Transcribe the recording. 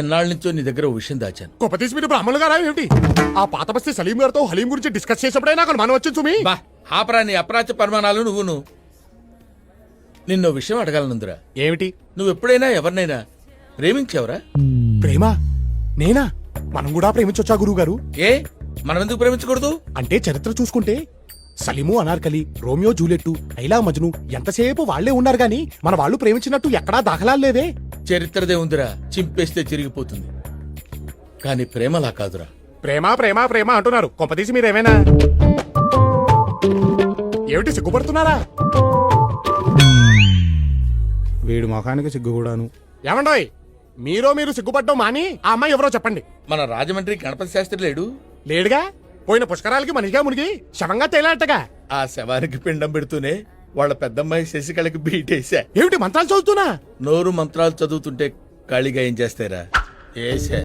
ఎన్నాళ్ళ నుంచో నీ దగ్గర ఓ విషయం దాచాను. గొప్ప తీసి మీరు బ్రాహ్మణులు గారా ఏమిటి? ఆ పాత బస్తీ సలీం గారితో హలీం గురించి డిస్కస్ చేసినప్పుడే నాకు మనం వచ్చింది సుమి. బా ఆపరా నీ అప్రాచ పరిమాణాలు నువ్వును. నిన్నో విషయం అడగాలనుందిరా. ఏమిటి? నువ్వు ఎప్పుడైనా ఎవరినైనా ప్రేమించావురా? ప్రేమ? నేనా? మనం కూడా ప్రేమించొచ్చా గురువు గారు? ఏ మనం ఎందుకు ప్రేమించకూడదు? అంటే చరిత్ర చూసుకుంటే సలీము, అనార్కలి, రోమియో జూలియట్, లైలా మజ్ను ఎంతసేపు వాళ్లే ఉన్నారు గాని మన వాళ్ళు ప్రేమించినట్టు ఎక్కడా దాఖలాలు లేవే. చరిత్రదే ఉందిరా, చింపేస్తే చిరిగిపోతుంది. కానీ ప్రేమలా కాదురా. ప్రేమ ప్రేమ ప్రేమ అంటున్నారు. కొంపదీసి మీరేమైనా ఏమిటి సిగ్గుపడుతున్నారా? వీడు మొఖానికి సిగ్గు కూడాను. ఏమండోయ్, మీరు సిగ్గుపడ్డం మాని ఆ అమ్మాయి ఎవరో చెప్పండి. మన రాజమండ్రి గణపతి శాస్త్రి లేడు? లేడుగా. పోయిన పుష్కరాలకి మనిషిగా మునిగి శవంగా తేలాటగా. ఆ శవానికి పిండం పెడుతూనే వాళ్ళ పెద్దమ్మాయి శశికళకి బీటేశా. ఏమిటి మంత్రాలు చదువుతున్నా? నోరు మంత్రాలు చదువుతుంటే ఖాళీగా ఏం చేస్తారా? ఏసా